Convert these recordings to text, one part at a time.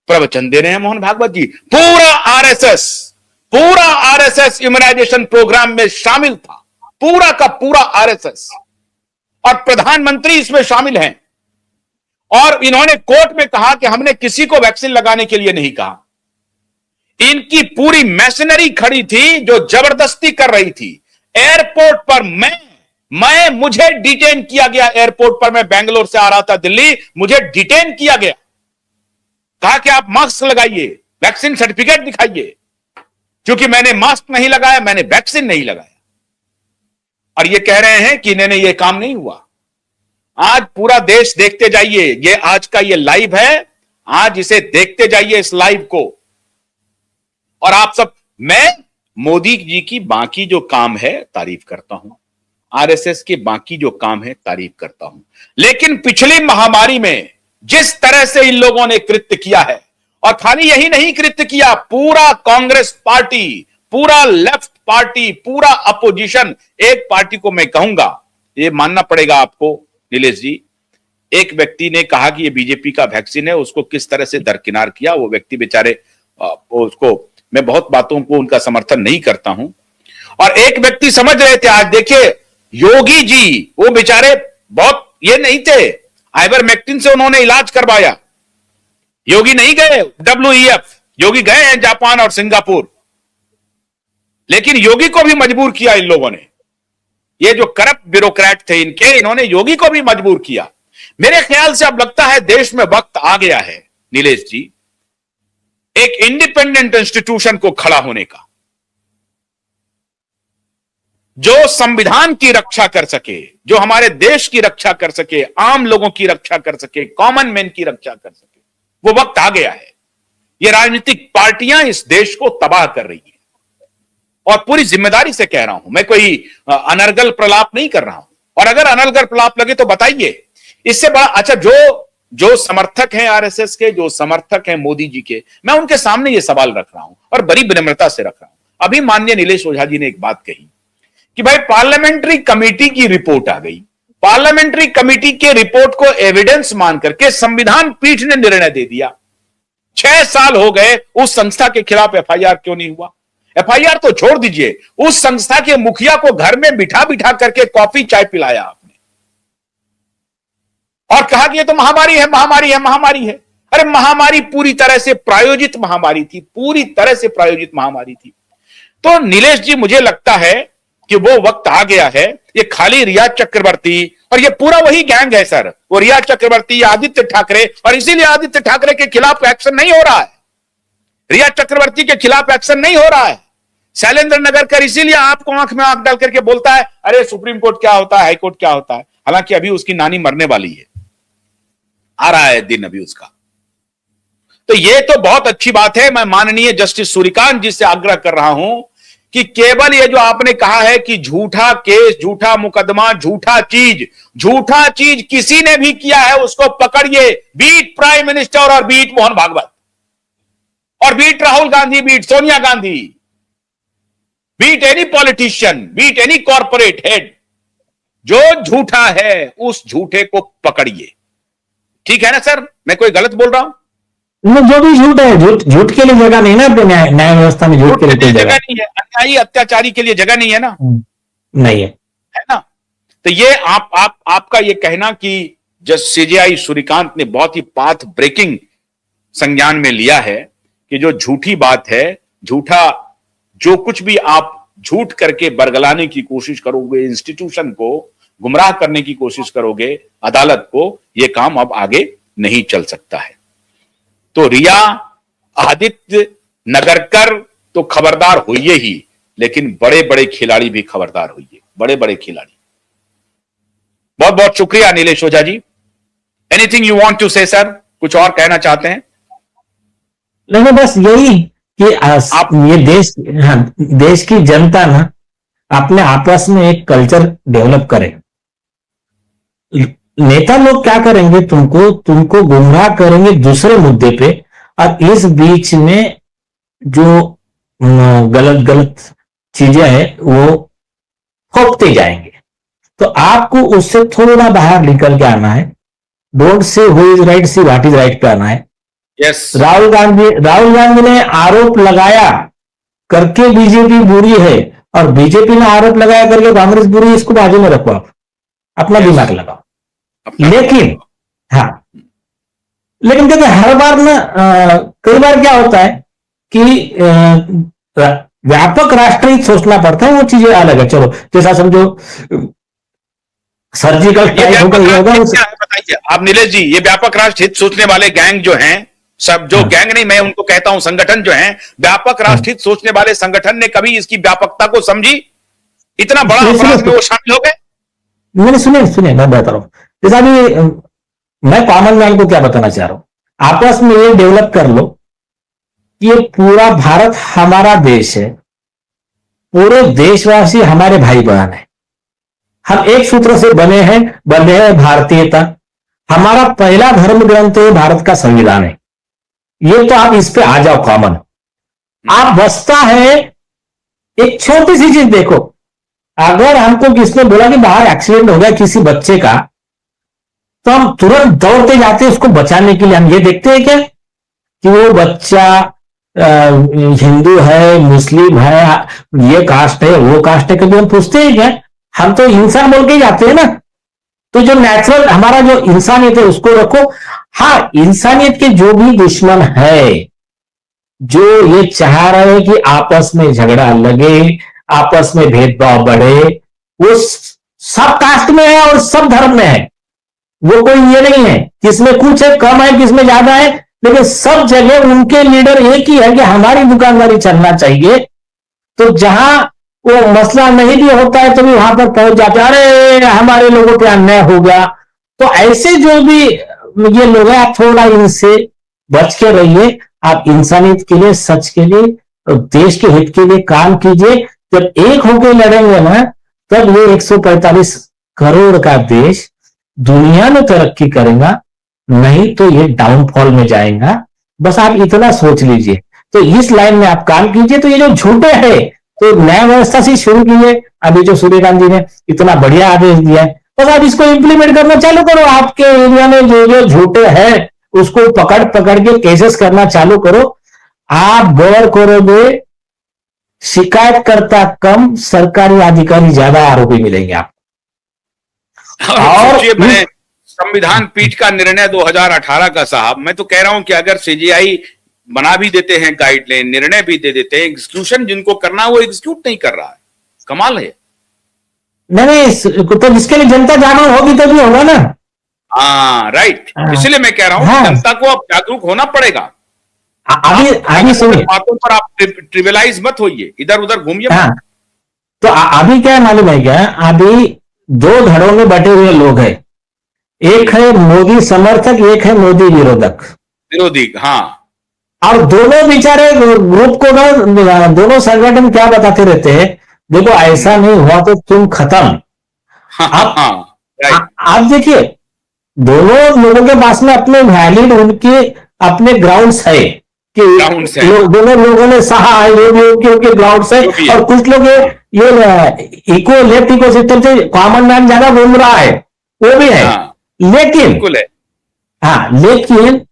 प्रवचन दे रहे हैं मोहन भागवत जी। पूरा आरएसएस इम्यूनाइजेशन प्रोग्राम में शामिल था, पूरा का पूरा आरएसएस, और प्रधानमंत्री इसमें शामिल हैं। और इन्होंने कोर्ट में कहा कि हमने किसी को वैक्सीन लगाने के लिए नहीं कहा। इनकी पूरी मशीनरी खड़ी थी जो जबरदस्ती कर रही थी। एयरपोर्ट पर मुझे डिटेन किया गया। एयरपोर्ट पर मैं बेंगलोर से आ रहा था दिल्ली, मुझे डिटेन किया गया। कहा कि आप मास्क लगाइए, वैक्सीन सर्टिफिकेट दिखाइए। क्योंकि मैंने मास्क नहीं लगाया, मैंने वैक्सीन नहीं लगाया। और ये कह रहे हैं कि इन्हें ये काम नहीं हुआ। आज पूरा देश देखते जाइए, ये आज का ये लाइव है, आज इसे देखते जाइए इस लाइव को। और आप सब, मैं मोदी जी की बाकी जो काम है तारीफ करता हूं, आरएसएस के बाकी जो काम है तारीफ करता हूं, लेकिन पिछली महामारी में जिस तरह से इन लोगों ने कृत्य किया है, और खाली यही नहीं कृत्य किया, पूरा कांग्रेस पार्टी, पूरा लेफ्ट पार्टी, पूरा अपोजिशन, एक पार्टी को मैं कहूंगा, ये मानना पड़ेगा आपको नीलेश जी, एक व्यक्ति ने कहा कि ये बीजेपी का वैक्सीन है, उसको किस तरह से दरकिनार किया। वो व्यक्ति बेचारे, उसको मैं बहुत बातों को उनका समर्थन नहीं करता हूं। और एक व्यक्ति समझ रहे थे, आज देखिए योगी जी, वो बेचारे बहुत ये नहीं थे, आइवरमेक्टिन से उन्होंने इलाज करवाया। योगी नहीं गए WEF, योगी गए हैं जापान और सिंगापुर, लेकिन योगी को भी मजबूर किया इन लोगों ने। ये जो करप्ट ब्यूरोक्रेट थे इनके, इन्होंने योगी को भी मजबूर किया। मेरे ख्याल से अब लगता है देश में वक्त आ गया है नीलेश जी, एक इंडिपेंडेंट इंस्टीट्यूशन को खड़ा होने का, जो संविधान की रक्षा कर सके, जो हमारे देश की रक्षा कर सके, आम लोगों की रक्षा कर सके, कॉमन मैन की रक्षा कर सके। वो वक्त आ गया है। ये राजनीतिक पार्टियां इस देश को तबाह कर रही हैं, और पूरी जिम्मेदारी से कह रहा हूं, मैं कोई अनर्गल प्रलाप नहीं कर रहा हूं। और अगर अनर्गल प्रलाप लगे तो बताइए, इससे बड़ा अच्छा, जो समर्थक हैं आरएसएस के, जो समर्थक हैं मोदी जी के, मैं उनके सामने ये सवाल रख रहा हूं और बड़ी विनम्रता से रख रहा हूं। अभी माननीय नीलेश ओझा जी ने एक बात कही कि भाई पार्लियामेंट्री कमेटी की रिपोर्ट आ गई, पार्लियामेंट्री कमेटी के रिपोर्ट को एविडेंस मान करके संविधान पीठ ने निर्णय दे दिया। 6 साल हो गए, उस संस्था के खिलाफ एफआईआर क्यों नहीं हुआ? एफआईआर तो छोड़ दीजिए, उस संस्था के मुखिया को घर में बिठा बिठा करके कॉफी चाय पिलाया आपने, और कहा कि ये तो महामारी है, महामारी है, महामारी है। अरे महामारी पूरी तरह से प्रायोजित महामारी थी, पूरी तरह से प्रायोजित महामारी थी। तो नीलेश जी, मुझे लगता है कि वो वक्त आ गया है। ये खाली रिया चक्रवर्ती, और ये पूरा वही गैंग है सर, वो रिया चक्रवर्ती, आदित्य ठाकरे, और इसीलिए आदित्य ठाकरे के खिलाफ एक्शन नहीं हो रहा है, रिया चक्रवर्ती के खिलाफ एक्शन नहीं हो रहा है। शैलेंद्र नगरकर इसीलिए आपको आंख में आंख डाल करके बोलता है, अरे सुप्रीम कोर्ट क्या होता है, हाई कोर्ट क्या होता है, हालांकि अभी उसकी नानी मरने वाली है, आ रहा है दिन अभी उसका। तो ये तो बहुत अच्छी बात है। मैं माननीय जस्टिस सूर्यकांत जी से आग्रह कर रहा हूं कि केवल ये जो आपने कहा है कि झूठा केस, झूठा मुकदमा, झूठा चीज किसी ने भी किया है उसको पकड़िए, बीट प्राइम मिनिस्टर और बीट मोहन भागवत और beat Rahul Gandhi, beat Sonia Gandhi, beat any politician, beat any corporate head. जो झूठा है उस झूठे को पकड़िए। ठीक है ना सर, मैं कोई गलत बोल रहा हूं? जो भी झूठ है, झूठ के लिए जगह नहीं ना अपने न्याय व्यवस्था में, झूठ के लिए जगह नहीं है, अन्यायी अत्याचारी के लिए जगह नहीं है ना, नहीं है, है ना। तो ये आपका ये कहना कि जज सीजेआई सूर्यकांत ने बहुत ही पाथ ब्रेकिंग संज्ञान में लिया है कि जो झूठी बात है, झूठा जो कुछ भी आप झूठ करके बरगलाने की कोशिश करोगे, इंस्टीट्यूशन को गुमराह करने की कोशिश करोगे, अदालत को, यह काम अब आगे नहीं चल सकता है। तो रिया, आदित्य नगरकर तो खबरदार होइए ही, लेकिन बड़े बड़े खिलाड़ी भी खबरदार होइए, बड़े बड़े खिलाड़ी। बहुत बहुत शुक्रिया Nilesh Ojha ji. Anything you want to से सर, कुछ और कहना चाहते हैं? नहीं, बस यही कि आप ये देश की जनता ना अपने आपस में एक कल्चर डेवलप करे। नेता लोग क्या करेंगे, तुमको गुमराह करेंगे दूसरे मुद्दे पे, और इस बीच में जो गलत चीजें हैं वो थोपते जाएंगे। तो आपको उससे थोड़ा बाहर निकल के आना है। Don't say who is right, see what is right पे आना है। यस। राहुल गांधी ने आरोप लगाया करके बीजेपी बुरी है, और बीजेपी ने आरोप लगाया करके कांग्रेस बुरी है, इसको बाजू में रखो, आप अपना दिमाग लगाओ। लेकिन हाँ, लेकिन देखो हर बार ना कई बार क्या होता है कि व्यापक राष्ट्रहित सोचना पड़ता है, वो चीजें अलग है। चलो जैसा समझो सर्जिकल स्ट्राइक होगा, ये होगा, बताइए आप नीलेश जी, ये व्यापक राष्ट्र हित सोचने वाले गैंग जो हैं, सब जो गैंग नहीं, मैं उनको कहता हूं संगठन जो हैं, व्यापक राष्ट्र हित सोचने वाले संगठन ने कभी इसकी व्यापकता को समझी? इतना बड़ा अपराध में वो शामिल हो गए? मैंने सुने मैं बता रहा हूं, जैसा अभी मैं कॉमन मैन को क्या बताना चाह रहा हूं, आपस में ये डेवलप कर लो कि ये पूरा भारत हमारा देश है, पूरे देशवासी हमारे भाई बहन है, हम एक सूत्र से बने हैं भारतीयता, हमारा पहला धर्म ग्रंथ है भारत का संविधान है। ये तो आप इस पे आ जाओ कॉमन। आप बसता है एक छोटी सी चीज देखो, अगर हमको किसने बोला कि बाहर एक्सीडेंट हो गया किसी बच्चे का, तो हम तुरंत दौड़ते जाते हैं उसको बचाने के लिए। हम ये देखते हैं क्या कि वो बच्चा हिंदू है, मुस्लिम है, ये कास्ट है, वो कास्ट है, कभी हम पूछते हैं क्या? हम तो इंसान बोल के ही जाते हैं ना। तो जो नेचुरल हमारा जो इंसानियत है उसको रखो। हाँ, इंसानियत के जो भी दुश्मन है, जो ये चाह रहे हैं कि आपस में झगड़ा लगे, आपस में भेदभाव बढ़े, वो सब कास्ट में है और सब धर्म में है। वो कोई ये नहीं है किसमें कुछ है, कम है, किसमें ज्यादा है, लेकिन सब जगह उनके लीडर एक ही है कि हमारी दुकानदारी चलना चाहिए। तो जहां वो मसला नहीं भी होता है तो भी वहां पर पहुंच जाते हैं, अरे हमारे लोगों पे अन्याय हो गया। तो ऐसे जो भी ये लोग हैं, आप थोड़ा इनसे बच के रहिए। आप इंसानियत के लिए, सच के लिए, देश के हित के लिए काम कीजिए। जब एक होकर लड़ेंगे ना, तब ये 145 करोड़ का देश दुनिया में तरक्की करेगा, नहीं तो ये डाउनफॉल में जाएगा। बस आप इतना सोच लीजिए। तो इस लाइन में आप काम कीजिए। तो ये जो झूठे हैं, तो न्याय व्यवस्था से शुरू कीजिए। अभी जो सूर्यकांत जी ने इतना बढ़िया आदेश दिया है, बस आप इसको इंप्लीमेंट करना चालू करो। आपके एरिया में जो जो झूठे हैं उसको पकड़ पकड़ के केसेस करना चालू करो। आप गौर करोगे, शिकायतकर्ता कम, सरकारी अधिकारी ज्यादा आरोपी मिलेंगे आपको। और मैं संविधान पीठ का निर्णय 2018 का साहब, मैं तो कह रहा हूं कि अगर सीजीआई बना भी देते हैं गाइडलाइन, निर्णय भी दे देते हैं, एग्जीक्यूशन जिनको करना वो एग्जीक्यूट नहीं कर रहा है। कमाल है। नहीं, तो जिसके लिए जनता जागरूक होगी तभी होगा ना। हाँ राइट, इसलिए मैं कह रहा हूं जनता को अब जागरूक होना पड़ेगा। अभी सुनिए, बातों पर आप ट्रिविलाइज मत होइए, इधर उधर घूमिए। तो अभी क्या मालूम है क्या, अभी दो धड़ों में बटे हुए लोग हैं। एक है मोदी समर्थक, एक है मोदी विरोधी। हाँ, और दोनों बेचारे ग्रुप को ना, दोनों संगठन क्या बताते रहते हैं, देखो ऐसा नहीं हुआ तो तुम खत्म। आप देखिए, दोनों लोगों के पास में अपने वैलिड, उनके अपने ग्राउंड्स है कि दोनों लोगों ने सहा है, ये भी उनके ग्राउंड्स है। और कुछ लोग ये लेफ्ट इको सिस्टम से कॉमन मैन ज्यादा घूम रहा है, वो भी है। लेकिन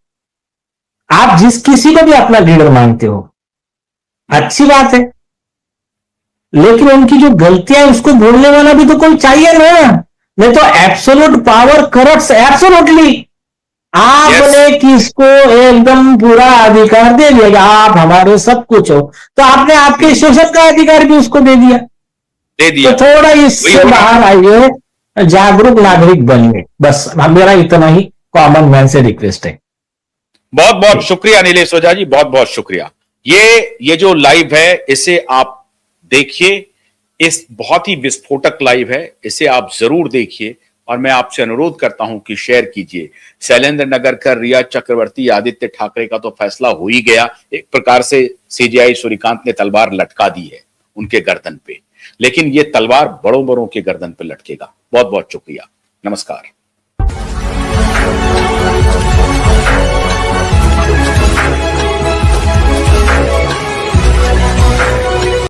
आप जिस किसी को भी अपना लीडर मानते हो, अच्छी बात है, लेकिन उनकी जो गलतियां उसको बोलने वाला भी तो कोई चाहिए ना। नहीं तो एब्सोल्यूट पावर करप्ट्स एब्सोल्युटली। आपने किसको एकदम पूरा अधिकार दे दिया, आप हमारे सब कुछ हो, तो आपने आपके शोषण का अधिकार भी उसको दे दिया। तो थोड़ा इससे बाहर आइए, जागरूक नागरिक बनिए। बस मेरा इतना ही कॉमन मैन से रिक्वेस्ट है। बहुत बहुत शुक्रिया नीलेश ओझा जी, बहुत बहुत शुक्रिया। ये जो लाइव है इसे आप देखिए, इस बहुत ही विस्फोटक लाइव है, इसे आप जरूर देखिए। और मैं आपसे अनुरोध करता हूं कि शेयर कीजिए। शैलेंद्र नगर का, रिया चक्रवर्ती, आदित्य ठाकरे का तो फैसला हो ही गया। एक प्रकार से सीजीआई सूर्यकांत ने तलवार लटका दी है उनके गर्दन पे, लेकिन ये तलवार बड़ों बड़ों के गर्दन पे लटकेगा। बहुत बहुत शुक्रिया, नमस्कार।